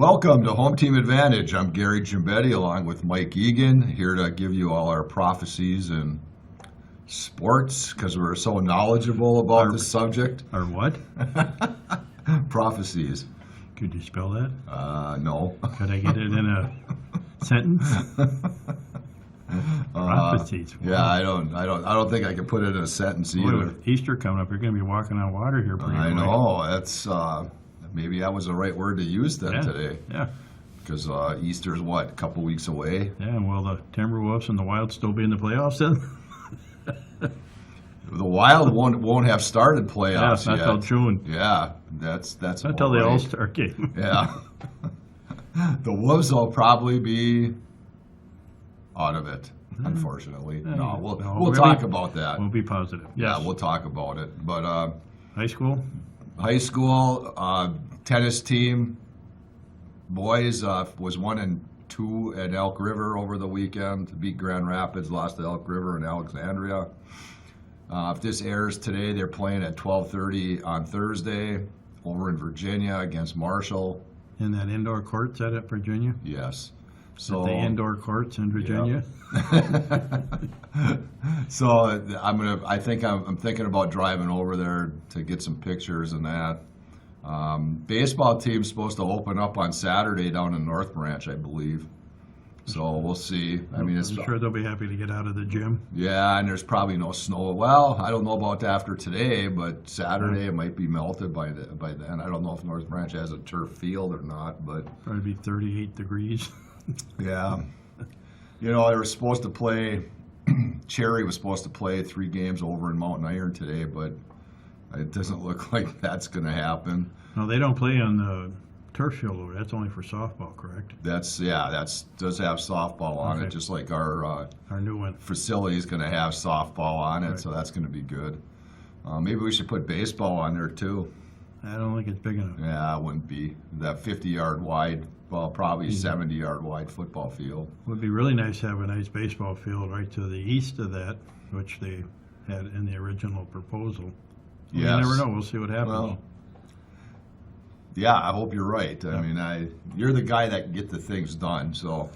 Welcome to Home Team Advantage. I'm Gary Gimbetti along with Mike Egan, here to give you all our prophecies and sports because we're so knowledgeable about this subject. Or what? Prophecies. Could you spell that? No. Could I get it in a sentence? Prophecies. Wow. Yeah, I don't think I can put it in a sentence either. Boy, with Easter coming up, you're going to be walking on water here pretty quick. I know. That's maybe that was the right word to use then today. Yeah. Because Easter's what, a couple weeks away? Yeah, and will the Timberwolves and the Wild still be in the playoffs then? The Wild won't have started playoffs not yet. till June. Yeah, that's Not until the All-Star game. Yeah. The Wolves will probably be out of it, unfortunately. No, we'll talk about that. We'll be positive. Yes. Yeah, we'll talk about it. But high school tennis team, boys was 1-2 at Elk River over the weekend. Beat Grand Rapids, lost to Elk River and Alexandria. If this airs today, they're playing at 12:30 on Thursday over in Virginia against Marshall. In that indoor court set at Virginia? Yes. So the indoor courts in Virginia? Yep. So I'm thinking about driving over there to get some pictures and that. Baseball team's supposed to open up on Saturday down in North Branch, I believe. So we'll see. I'm sure they'll be happy to get out of the gym. Yeah, and there's probably no snow. Well, I don't know about after today, but Saturday it might be melted by then. I don't know if North Branch has a turf field or not, but Probably be 38 degrees. yeah. They were supposed to play, Cherry was supposed to play 3 games over in Mountain Iron today, but it doesn't look like that's going to happen. No, they don't play on the turf field over. That's only for softball, correct? Does have softball on it, just like our new one. facility is going to have softball on it, Right. so that's going to be good. Maybe we should put baseball on there too. I don't think it's big enough. Yeah, it wouldn't be. That 50-yard wide, well, probably 70-yard wide football field. It would be really nice to have a nice baseball field right to the east of that, which they had in the original proposal. Yes. You never know. We'll see what happens. Well, yeah, I hope you're right. I mean, you're the guy that can get the things done, so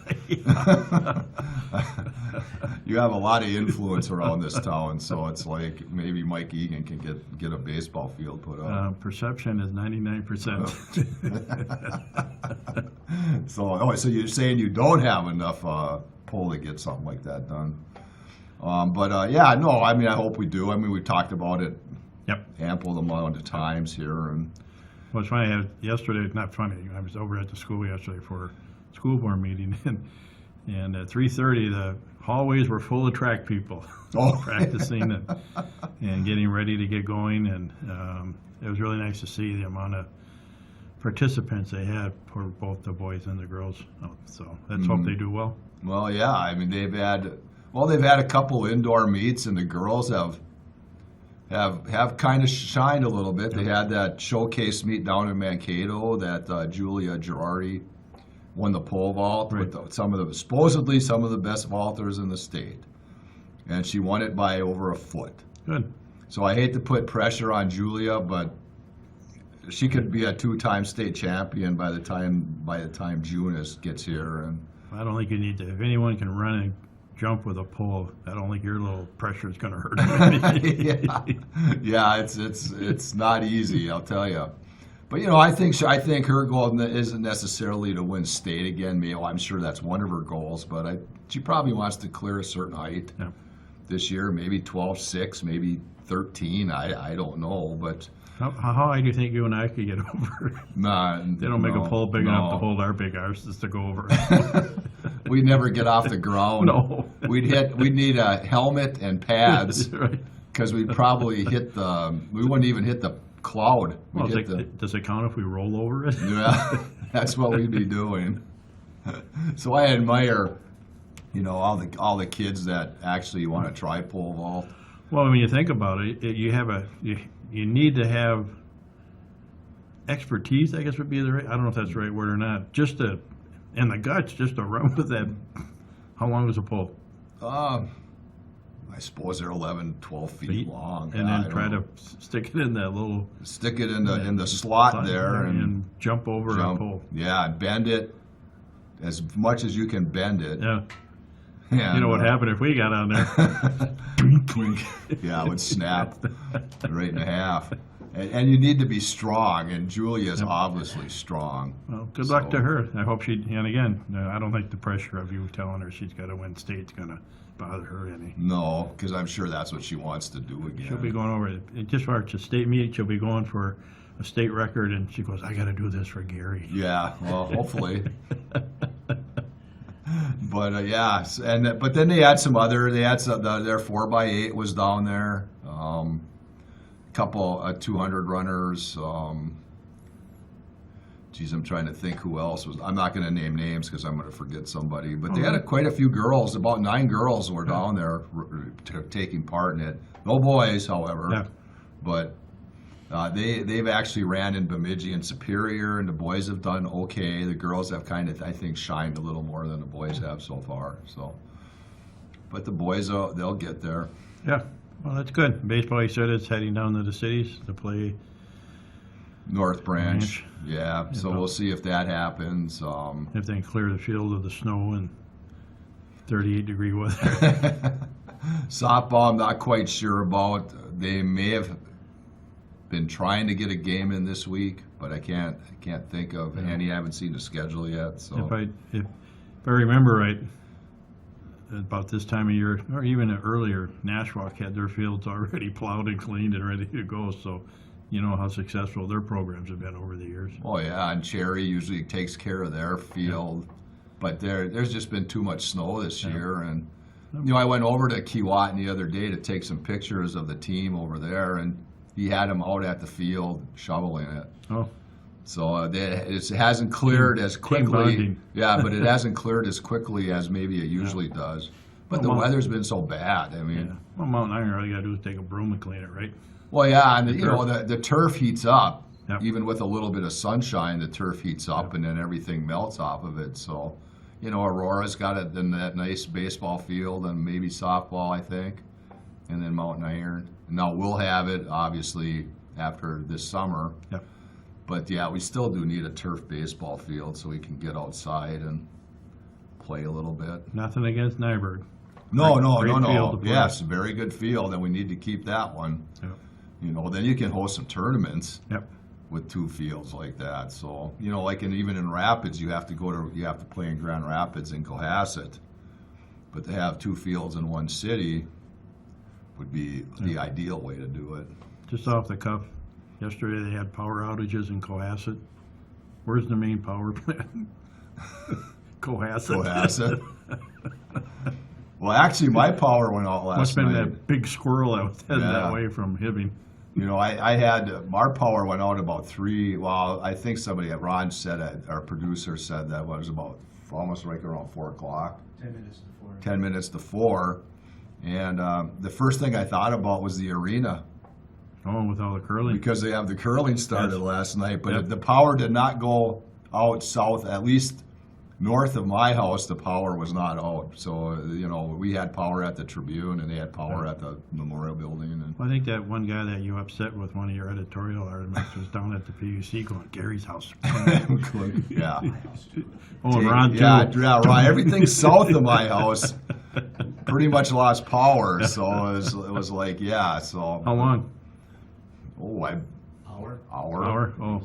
you have a lot of influence around this town. So it's like maybe Mike Egan can get a baseball field put up. Perception is 99%. So you're saying you don't have enough pull to get something like that done? I hope we do. I mean, we talked about it. Yep. Ample amount of times here, and. Well, it's funny. Not funny. I was over at the school yesterday for a school board meeting, and at 3:30, the hallways were full of track people practicing and getting ready to get going. And it was really nice to see the amount of participants they had for both the boys and the girls. So let's hope they do well. Well, yeah. I mean, they've had a couple indoor meets, and the girls have kind of shined a little bit. They had that showcase meet down in Mankato that Julia Girardi won the pole vault with supposedly some of the best vaulters in the state, and she won it by over a foot. Good. So I hate to put pressure on Julia, but she could be a 2-time state champion by the time June gets here. And I don't think you need to. If anyone can run and jump with a pole, I don't think your little pressure is going to hurt. Yeah, it's not easy, I'll tell you. But I think her goal isn't necessarily to win state again. I'm sure that's one of her goals, but she probably wants to clear a certain height this year, maybe 12.6, maybe 13. I don't know, but. How high do you think you and I could get over? They don't make a pole big enough to hold our big arses to go over. We'd never get off the ground. No. We'd need a helmet and pads. Right. Because we'd probably we wouldn't even hit the cloud. Well, does it count if we roll over it? Yeah, that's what we'd be doing. So I admire, all the kids that actually want to try pole vault. Well, when you think about it, you need to have expertise, I guess would be I don't know if that's the right word or not, and the guts just to run with that. How long was the pole? I I suppose they're 11, 12 feet long. And I then don't try know. to stick it in that little Stick it in the slot there and jump over a jump. pole. Yeah, bend it as much as you can bend it. Yeah. And, You know what happened if we got on there? Yeah, it would snap right in half. And you need to be strong, and Julia's obviously strong. Well, good luck to So- her. I hope she, and again, I don't think the pressure of you telling her she's got to win state's going to bother her any. No, because I'm sure that's what she wants to do again. She'll be going over it. Just for a state meet, she'll be going for a state record, and she goes, I got to do this for Gary. Yeah, well, hopefully. But yeah, but then they had some other. They had their 4x8 was down there. Couple 200 runners. Geez, I'm trying to think who else was. I'm not going to name names because I'm going to forget somebody. But they had quite a few girls. About 9 girls were down there taking part in it. No boys, however. Yeah. But they've actually ran in Bemidji and Superior, and the boys have done okay. The girls have kind of, I think, shined a little more than the boys have so far. So, but the boys, they'll get there. Yeah. Well, that's good. Baseball, you said it's heading down to the cities to play. North Branch, Branch. yeah. So we'll see if that happens. If they can clear the field of the snow and 38-degree weather. Softball, I'm not quite sure about. They may have been trying to get a game in this week, but I can't think of any. I haven't seen the schedule yet. So If I remember right, about this time of year, or even earlier, Nashwauk had their fields already plowed and cleaned and ready to go. So, you know how successful their programs have been over the years. oh yeah, and Cherry usually takes care of their field, but there's just been too much snow this year, and you know I went over to Keewatin the other day to take some pictures of the team over there, and he had them out at the field shoveling it. Oh, So it hasn't cleared as quickly. bonding. Yeah, but it hasn't cleared as quickly as maybe it usually does. But the Well, weather's been so bad. I mean, yeah. Well, Mountain Iron, all you got to do is take a broom and clean it, right? well, yeah, and turf. the turf heats up. Yep. Even with a little bit of sunshine, the turf heats up, and then everything melts off of it. So, Aurora's got it in that nice baseball field, and maybe softball, I think, and then Mountain Iron. Now we'll have it obviously after this summer. Yep. But yeah, we still do need a turf baseball field so we can get outside and play a little bit. Nothing against Nyberg. No, Great field to play. Yes, very good field, and we need to keep that one. Yep. Then you can host some tournaments Yep. with 2 fields like that. So, like even in Rapids, you have to play in Grand Rapids and Cohasset. But to have 2 fields in one city would be the ideal way to do it. Just off the cuff, yesterday they had power outages in Cohasset. Where's the main power plant? Cohasset. Cohasset. Well, actually, my power went out Must last have been night. that big squirrel that was heading Yeah. that way from Hibbing. I had our power went out about 3. Well, I think somebody at Ron said it. Our producer said that was about almost right around 4 o'clock. 10 minutes to 4. 10 minutes to 4, and the first thing I thought about was the arena Oh, with all the curling. because they have the curling started Yes. last night. But Yep. the power did not go out south, at least north of my house. The power was not out. So we had power at the Tribune, and they had power at the Memorial Building. And I think that one guy that you upset with one of your editorial articles was down at the PUC going, Gary's house. yeah. Oh, and Ron too. Yeah, Ron. Everything south of my house pretty much lost power. So it was like, yeah. So How long? Hour? Hour? Oh,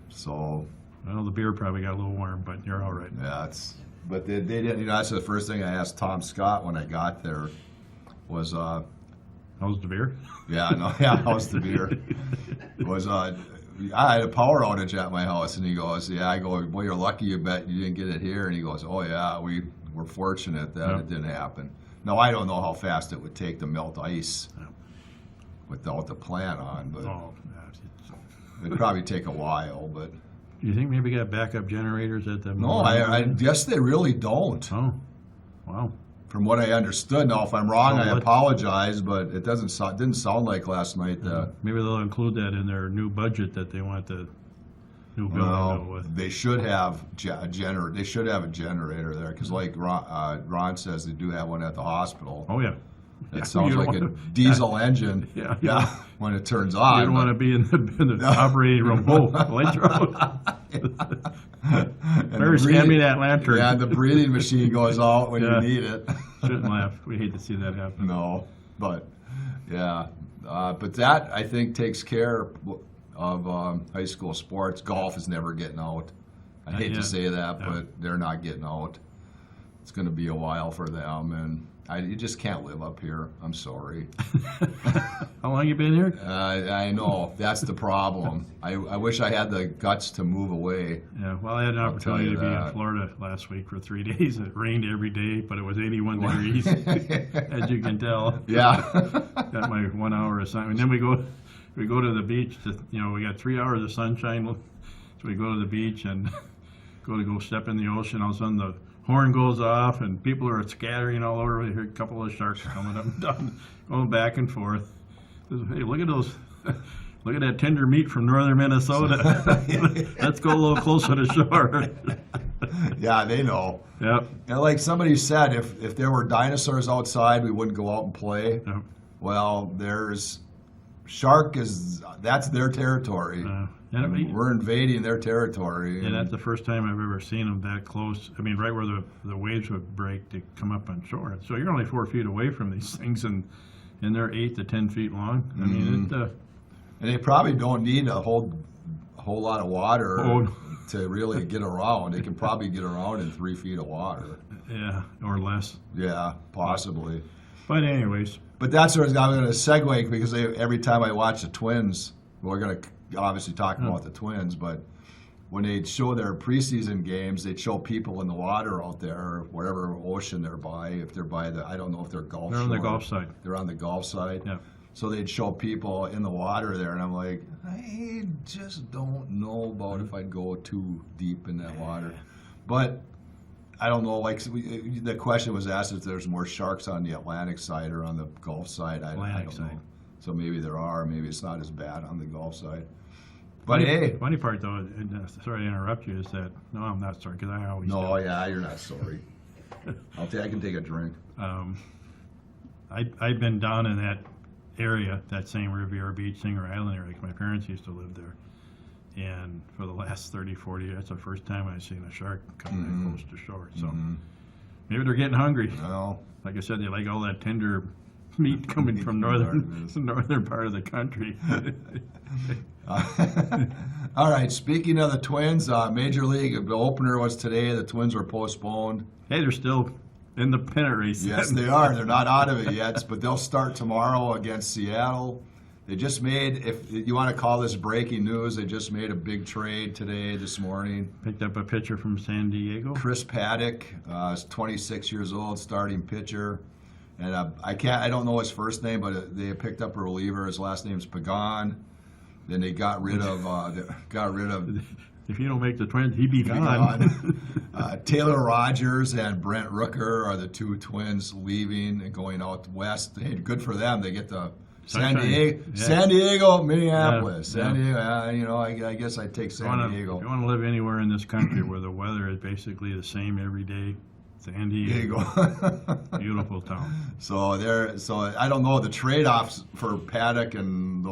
So well, the beer probably got a little warm, but you're all right. yeah, but they didn't. That's the first thing I asked Tom Scott when I got there was, How's the beer? how's the beer? Was I had a power outage at my house, and he goes, yeah. I go, well, you're lucky you didn't get it here, and he goes, oh yeah, we're fortunate that Yep. it didn't happen. Now I don't know how fast it would take to melt ice Yep. without the plant on, but Oh, it'd probably take a while. But do you think maybe got backup generators at the? no, I guess they really don't. Oh, wow. From what I understood. Now, if I'm wrong, So I what- apologize, but it didn't sound like last night. Maybe they'll include that in their new budget that they want the new building built with. They should have a generator. They should have a generator there because, like Ron says, they do have one at the hospital. Oh yeah. Yeah, It sounds you don't like a wanna- diesel engine. Yeah. Yeah, when it turns You on. don't want to be in the operating room. Whoa, lights are out. And the First, hand me that lantern. Yeah, the breathing machine goes out when Yeah. you need it. Shouldn't laugh. We hate to see that happen. No, but yeah, but that I think takes care of high school sports. Golf is never getting out. I hate Yeah. to say that, Yeah. but they're not getting out. It's going to be a while for them, and you just can't live up here. I'm sorry. How long you been here? I know that's the problem. I wish I had the guts to move away. Yeah, well, I had an I'll tell opportunity you to be in that. Florida last week for 3 days. It rained every day, but it was 81 degrees, as you can tell. Yeah. Got my 1 hour assignment. And then we go to the beach. We got 3 hours of sunshine, so we go to the beach and go step in the ocean. All of a sudden, the horn goes off, and people are scattering all over. We hear a couple of sharks coming up and down, going back and forth. Hey, look at those. Look at that tender meat from northern Minnesota. Let's go a little closer to shore. Yeah, they know. Yep. And like somebody said, if there were dinosaurs outside, we wouldn't go out and play. Yep. Well, that's their territory. We're invading their territory. And that's the first time I've ever seen them that close. I mean, right where the waves would break to come up on shore. So you're only 4 feet away from these things, and they're 8 to 10 feet long. I mean, And they probably don't need a whole lot of water Oh. to really get around. They can probably get around in 3 feet of water. yeah, or less. Yeah, possibly. But anyways, But that's where I'm going to segue, because every time I watch the Twins, we're going to obviously talk about the Twins, but when they show their preseason games, they'd show people in the water out there, whatever ocean they're by. If they're by I don't know if they're Gulf they're on the Shore. Gulf side. They're on the Gulf side. Yeah. So they'd show people in the water there, and I'm like, I just don't know about if I'd go too deep in that water. But I don't know, like the question was asked if there's more sharks on the Atlantic side or on the Gulf side. I Atlantic don't side. know. So maybe there are, maybe it's not as bad on the Gulf side. But hey. Funny part though, and, sorry to interrupt you, is that no, I'm not sorry because I always No, do. yeah, you're not sorry. I can take a drink. I've been down in that area, that same Riviera Beach, Singer Island area. 'Cause my parents used to live there, and for the last 30, 40 years, that's the first time I've seen a shark come that close to shore. So maybe they're getting hungry. Well, Like I said, they like all that tender meat coming from northern part of the country. all right, speaking of the Twins, Major League, the opener was today. The Twins were postponed. Hey, they're still in the pennant race. Yes, they are. They're not out of it yet, but they'll start tomorrow against Seattle. They just made, if you want to call this breaking news, they just made a big trade today, this morning. Picked up a pitcher from San Diego. Chris Paddock is 26 years old, starting pitcher. And I don't know his first name, but they picked up a reliever. His last name's Pagan. Then they got rid of If you don't make the Twins, he'd be gone. Taylor Rogers and Brent Rooker are the two Twins leaving and going out west. Hey, good for them. They get to San Sunshine. Diego, Minneapolis. Yeah. San Diego. I guess I'd take San Diego. If you want to live anywhere in this country where the weather is basically the same every day, San Diego, beautiful town. So I don't know the trade-offs for Paddock and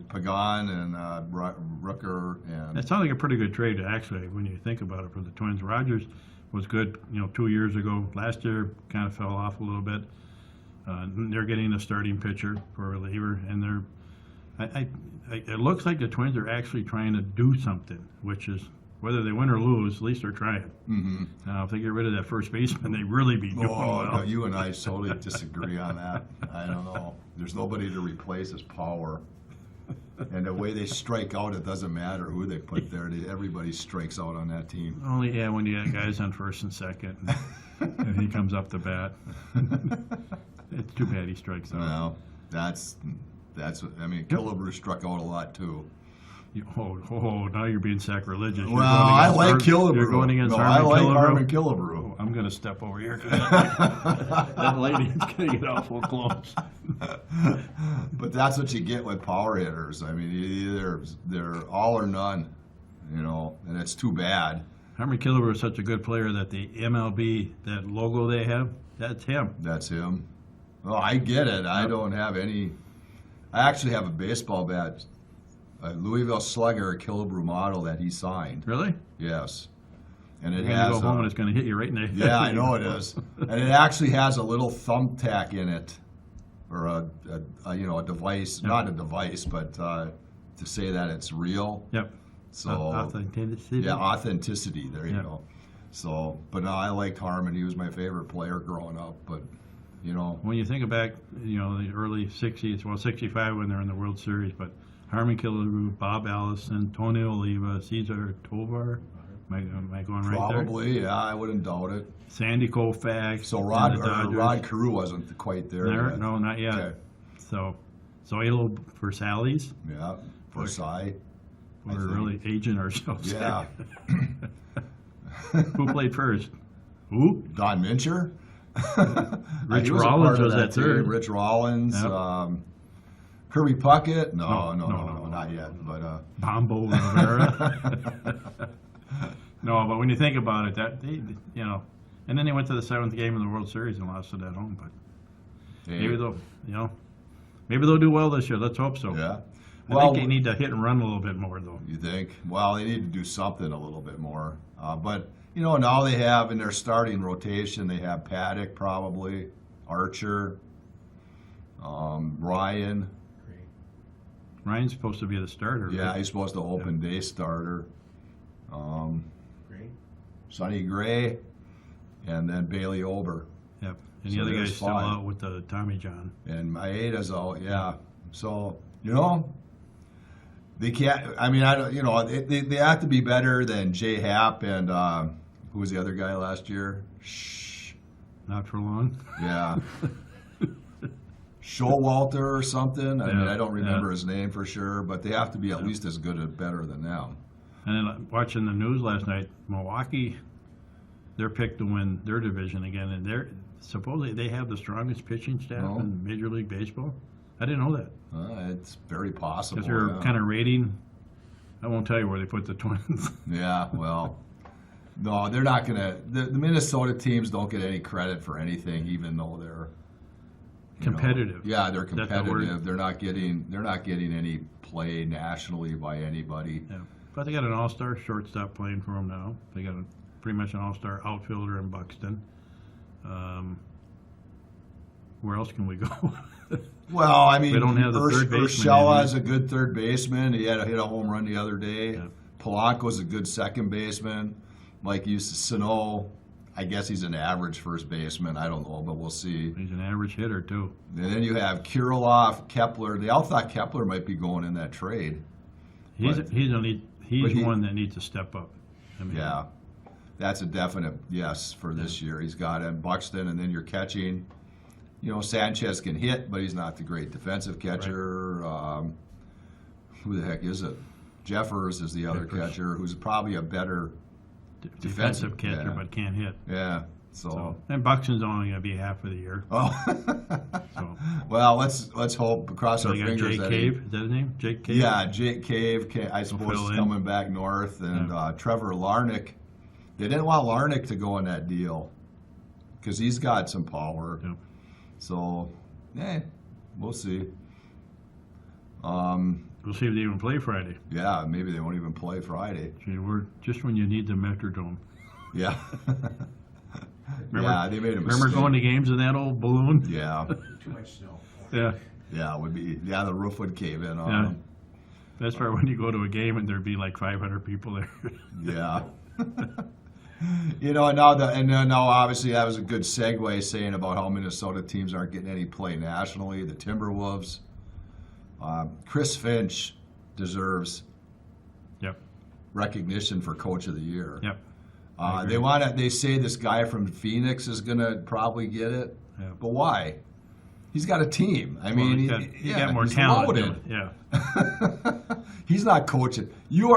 Pagan and Rooker and That sounds like a pretty good trade, actually, when you think about it, for the Twins. Rogers was good, 2 years ago. Last year, kind of fell off a little bit. They're getting a starting pitcher for a reliever, and it looks like the Twins are actually trying to do something, which is, whether they win or lose, at least they're trying. Mm-hmm. Now, if they get rid of that first baseman, they really be doing well. No, you and I totally disagree on that. I don't know. There's nobody to replace his power. And the way they strike out, it doesn't matter who they put there. Everybody strikes out on that team. Only, when you got guys on first and second, and he comes up the bat. It's too bad he strikes out. Well, that's. Killebrew struck out a lot too. Now you're being sacrilegious. Well, I like Killebrew. You're going against Harmon Killebrew. I'm going to step over here. That lady's going to get awful close. But that's what you get with power hitters. I mean, either they're all or none, and it's too bad. Harmon Killebrew is such a good player that the MLB, that logo they have, that's him. That's him. Well, I get it. I don't have any. I actually have a baseball bat, a Louisville Slugger Killebrew model that he signed. Really? Yes. And it You're going to has. go home and it's going to hit you right in the head. Yeah, I know it is. And it actually has a little thumbtack in it, or a device, not a device, but to say that it's real. Yep. So Authenticity. yeah, authenticity. There you Yeah. go. So, but no, I liked Harmon. He was my favorite player growing up. But When you think back, the early 60s, well, 65 when they're in the World Series, but Harmon Killebrew, Bob Allison, Tony Oliva, Cesar Tovar, am I going right there? probably, yeah, I wouldn't doubt it. Sandy Koufax. So and the Dodgers. Rod Carew wasn't quite there. yet. No, not yet. Okay. So Zoilo Versalles. Yeah, Versailles. I We're think. really aging ourselves. Yeah. Who played first? Who? Don Mincher. Rich He was a Rollins part of was that at third. team. Rich Rollins. Yep. Kirby Puckett. No, No. not yet. But Bombo Rivera. No, but when you think about it, and then they went to the 7th game in the World Series and lost it at home. But hey, maybe they'll do well this year. Let's hope so. yeah. I Well, think they need to hit and run a little bit more, though. you think? Well, they need to do something a little bit more. But now they have in their starting rotation, they have Paddock probably, Archer, Ryan. Ryan's supposed to be the starter. Yeah, right? he's supposed to open day starter. Sonny Gray, and then Bailey Ober. Yep. And So the other there's guy's still 5. out with the Tommy John. And Maeda's out, yeah. So, they can't, I mean, I don't, they have to be better than Jay Happ and, who was the other guy last year? Not for long. Yeah. Showalter or something. I mean, Yeah, I don't remember yeah. his name for sure, but they have to be at least as good or better than them. And then watching the news last night, Milwaukee, they're picked to win their division again, and they're supposedly they have the strongest pitching staff No. in Major League Baseball. I didn't know that It's very possible. because they're yeah. kind of rating. I won't tell you where they put the Twins. Yeah, well, no, they're not going to. The Minnesota teams don't get any credit for anything, even though they're Competitive. Yeah, they're Is that the competitive. word? They're not getting any play nationally by anybody. Yeah, but they got an all-star shortstop playing for them now. They got pretty much an all-star outfielder in Buxton. Where else can we go? Well, I mean, They don't have the third baseman Urshela in is a good third baseman. He had hit a home run the other day. Yeah. Polanco's a good second baseman. Mike Sano, I guess he's an average first baseman. I don't know, but we'll see. He's an average hitter too. And then you have Kirilloff, Kepler. They all thought Kepler might be going in that trade. He's But- he's one that needs to step up. I mean, Yeah, that's a definite yes for this year. He's got it. Buxton, and then you're catching. Sanchez can hit, but he's not the great defensive catcher. Who the heck is it? Jeffers is the other Jeffers. catcher, who's probably a better. defensive catcher, yeah. but can't hit. Yeah. So, and Buxton's only going to be half of the year. Oh. So, Well, let's hope, cross so our they got fingers Jake that Cave. Is that his name? Jake Cave. Yeah, Jake Cave, I suppose, fill is in. coming back north, and Trevor Larnick. They didn't want Larnick to go in that deal because he's got some power. Yeah. So, we'll see. We'll see if they even play Friday. Yeah, maybe they won't even play Friday. Gee, we're just when you need the Metrodome. Yeah. Remember- Yeah, they made a mistake. Remember going to games in that old balloon? Yeah, Too much snow. Yeah. yeah, it would be. Yeah, the roof would cave in on Yeah. them. That's why when you go to a game and there'd be like 500 people there. Yeah. Now obviously that was a good segue saying about how Minnesota teams aren't getting any play nationally. The Timberwolves. Chris Finch deserves Yep. recognition for Coach of the Year. Yep. I agree. They say this guy from Phoenix is going to probably get it, Yeah. but why? He's got a team. I Well, mean, he's got more he's talent. loaded. Yeah. He's not coaching.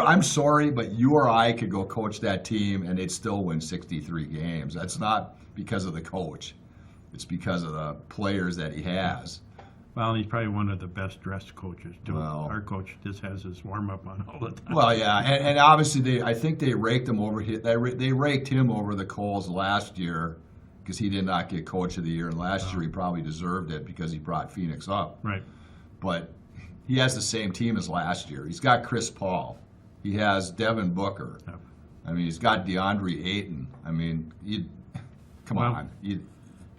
I'm sorry, but you or I could go coach that team and they'd still win 63 games. That's not because of the coach. It's because of the players that he has. Well, he's probably one of the best dressed coaches too. Well. Our coach just has his warm up on all the time. Well, yeah, and obviously I think they raked him over. They raked him over the coals last year because he did not get Coach of the Year, and last year he probably deserved it because he brought Phoenix up. Right. But he has the same team as last year. He's got Chris Paul. He has Devin Booker. Yep. I mean, he's got DeAndre Ayton. I mean, come Well, on.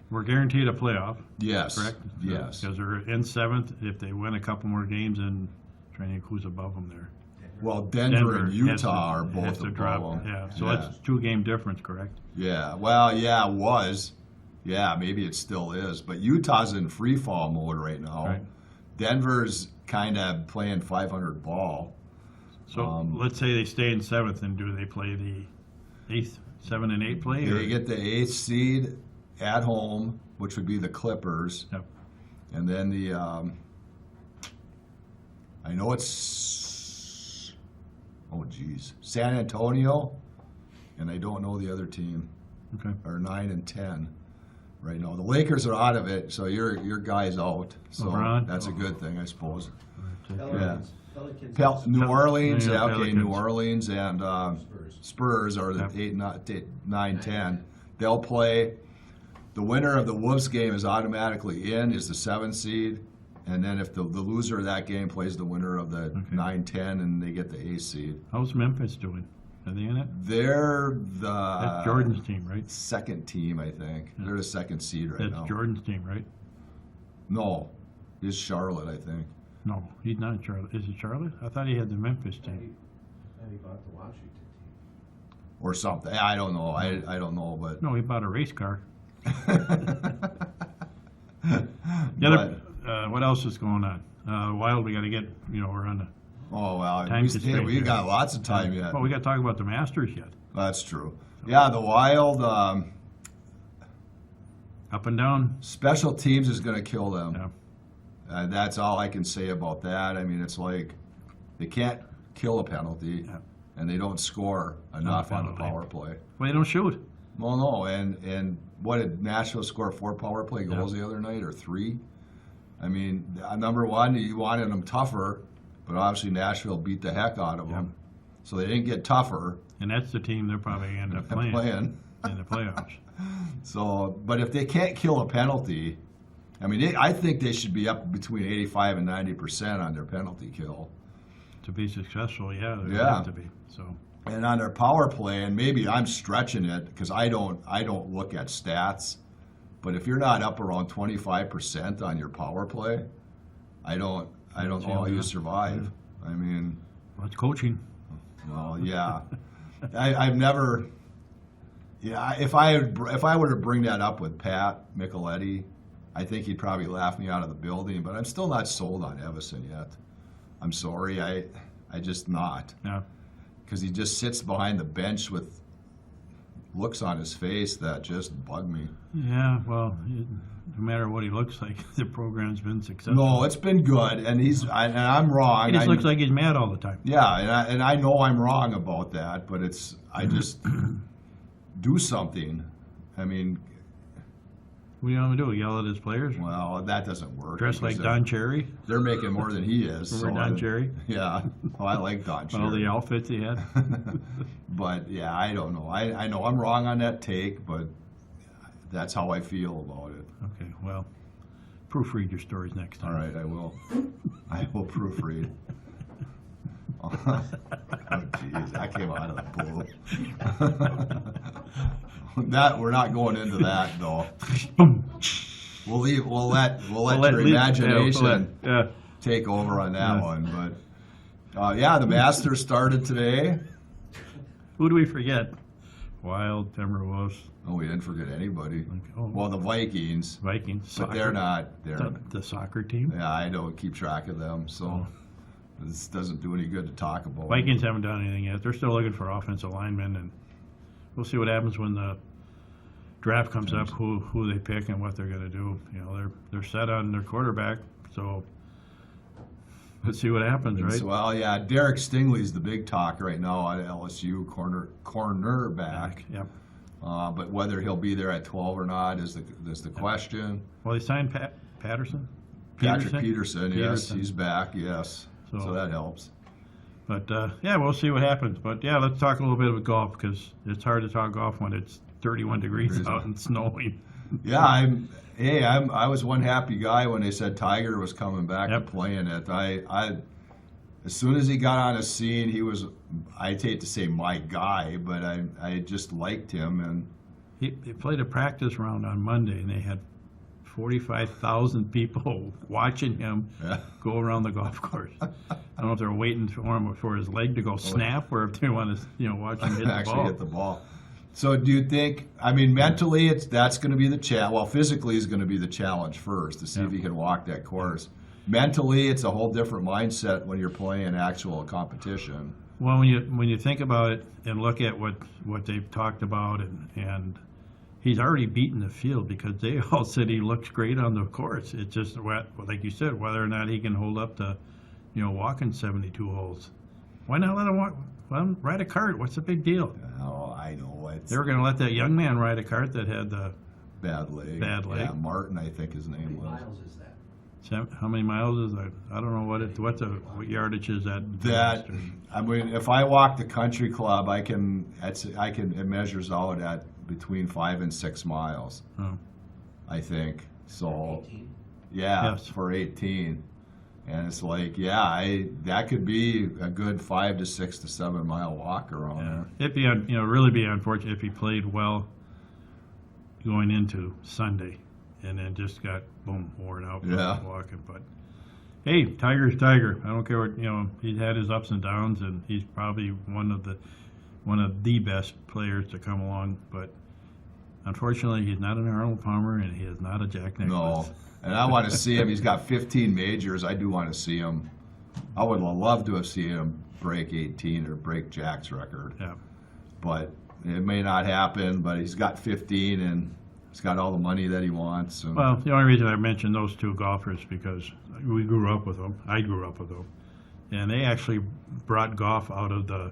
We're guaranteed a playoff, Yes. correct? Yes. Because they're in 7th. If they win a couple more games, and trying to think who's above them there. Well, Denver and has Utah are has both to above drop. them. Yeah, so that's 2-game difference, correct? Yeah. Well, yeah, it was. Yeah, maybe it still is. But Utah's in free fall mode right now. Right. Denver's kind of playing 500 ball. So let's say they stay in 7th, and do they play the 8th, 7 and 8 play? They get the 8th seed at home, which would be the Clippers. Yep. And then the, I know it's, San Antonio, and I don't know the other team, Okay. are 9 and 10 right now. The Lakers are out of it, so your guy's out. So LeBron? that's a good thing, I suppose. Pelicans. New Orleans, Yeah, okay, Pelicans. New Orleans and Spurs are the Yep. 8, 9, 10. They'll play. The winner of the Wolves game is automatically in, is the 7th seed. And then if the loser of that game plays the winner of the 9, 10, and they get the 8th seed. How's Memphis doing? Are they in it? They're That's the Jordan's team, right? second team, I think. They're the 2nd seed right That's now. Jordan's team, right? No, it's Charlotte, I think. No, he's not in Charlotte. Is it Charlotte? I thought he had the Memphis team. And he bought the Washington team. Or something. I don't know. I don't know, but. No, he bought a race car. But- What else is going on? Wild, we got to get, we're on the. Oh, well, Time constraint we've here. got lots of time yet. Well, we got to talk about the Masters yet. That's true. Yeah, the Wild Up and down. special teams is going to kill them. Yeah. That's all I can say about that. I mean, it's like they can't kill a penalty, Yeah. and they don't score enough on the penalty. power play. Well, they don't shoot. Well, no, and what did Nashville score? 4 power play goals the other night, or 3? I mean, number one, you wanted them tougher, but obviously Nashville beat the heck out of them, so they didn't get tougher. And that's the team they're probably going to end up playing in the playoffs. So, but if they can't kill a penalty, I mean, I think they should be up between 85 and 90% on their penalty kill. To be successful, they Yeah. have to be. So, And on their power play, and maybe I'm stretching it because I don't look at stats, but if you're not up around 25% on your power play, I don't know how you survive. I mean, well, it's coaching. well, yeah, I've never. Yeah, if I were to bring that up with Pat Micheletti, I think he'd probably laugh me out of the building. But I'm still not sold on Evison yet. I'm sorry, I just not. Yeah. Because he just sits behind the bench with looks on his face that just bug me. Yeah, well, no matter what he looks like, the program's been successful. No, it's been good, and I'm wrong. He just I- looks like he's mad all the time. Yeah, and I know I'm wrong about that, but I just do something. I mean, What do you want to do? Yell at his players? well, that doesn't work. Dress like because Don Cherry? They're making more than he is. Remember Don Cherry? Yeah, oh, I like Don Cherry. All the outfits he had? But yeah, I don't know. I know I'm wrong on that take, but that's how I feel about it. Okay, well, proofread your stories next All time. right, I will. I will proofread. Oh, jeez, that came out of the blue. That we're not going into that though. Boom. We'll leave. We'll let Well, your leave- imagination Yeah. take over on that Yeah. one. But yeah, the Masters started today. Who do we forget? Wild, Timberwolves, Oh, we didn't forget anybody. oh. Well, the Vikings, Vikings, but soccer. they're not. The soccer team. Yeah, I don't keep track of them, so this doesn't do any good to talk about. Vikings haven't done anything yet. They're still looking for offensive linemen, and we'll see what happens when the draft comes up. Who they pick and what they're going to do. They're set on their quarterback, so let's see what happens, right? So, well, yeah, Derek Stingley's the big talk right now at LSU, cornerback. Yep. But whether he'll be there at 12 or not is the question. Well, they signed Patterson. Patrick Peterson, yes, Peterson. he's back, yes. So So- that helps. But yeah, we'll see what happens. But yeah, let's talk a little bit about golf because it's hard to talk golf when it's 31 degrees out and snowing. Yeah, I was one happy guy when they said Tiger was coming back Yep. to playing it. As soon as he got on the scene, he was, I'd hate to say my guy, but I just liked him. And He played a practice round on Monday, and they had 45,000 people watching him yeah. go around the golf course. I don't know if they're waiting for his leg to go snap, or if they want to, watch him hit the actually ball. hit the ball. So do you think, I mean, mentally, that's going to be the challenge. Well, physically is going to be the challenge first to see if Yeah. he can walk that course. Mentally, it's a whole different mindset when you're playing actual competition. Well, when you think about it and look at what they've talked about, and he's already beaten the field because they all said he looks great on the course. It's just like you said, whether or not he can hold up to, walking 72 holes. Why not let him walk? Let him ride a cart. What's the big deal? Oh, I know. They were going to let that young man ride a cart that had the Bad leg. Bad leg. Yeah, Martin, I think his How many name was. miles is that? Oh, how many miles is that? I don't know what yardage is that. That, I mean, if I walk the country club, it measures out at between 5 and 6 miles, Oh. I think. So, 18? yeah, Yes. for 18. And it's like, that could be a good 5 to 6 to 7 mile walk around Yeah. there. It'd be really be unfortunate if he played well going into Sunday and then just got worn out from Yeah. walking. But hey, Tiger's Tiger. I don't care what he's had his ups and downs, and he's probably one of the best players to come along. But unfortunately, he's not an Arnold Palmer, and he is not a Jack No. Nicklaus. And I want to see him. He's got 15 majors. I do want to see him. I would love to have seen him break 18 or break Jack's record. Yeah. But it may not happen. But he's got 15 and he's got all the money that he wants. And Well, the only reason I mentioned those two golfers because we grew up with them. I grew up with them, and they actually brought golf out of the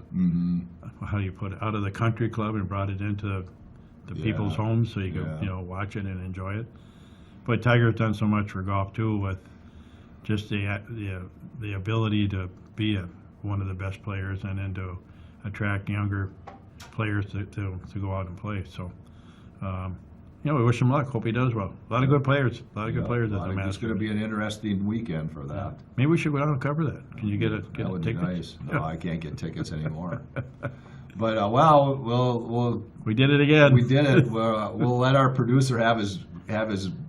how do you put it, out of the country club and brought it into the people's homes so you could Yeah. watch it and enjoy it. But Tiger's done so much for golf too, with just the ability to be one of the best players and then to attract younger players to go out and play. So. We wish him luck. Hope he does well. A lot of good players. A lot of good players at the It's Masters. going to be an interesting weekend for that. Maybe we should go down and cover that. Can you get a That would be ticket? nice. No, I can't get tickets anymore. But we'll We did it again. we did it. We'll let our producer have his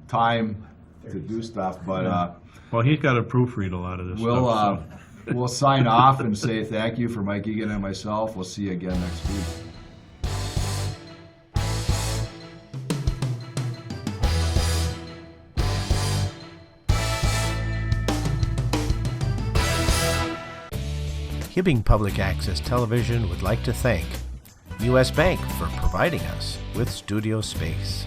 time to do stuff. But Well, he's got to proofread a lot of this stuff. So. we'll sign off and say thank you for Mike Egan and myself. We'll see you again next week. Hibbing Public Access Television would like to thank U.S. Bank for providing us with studio space.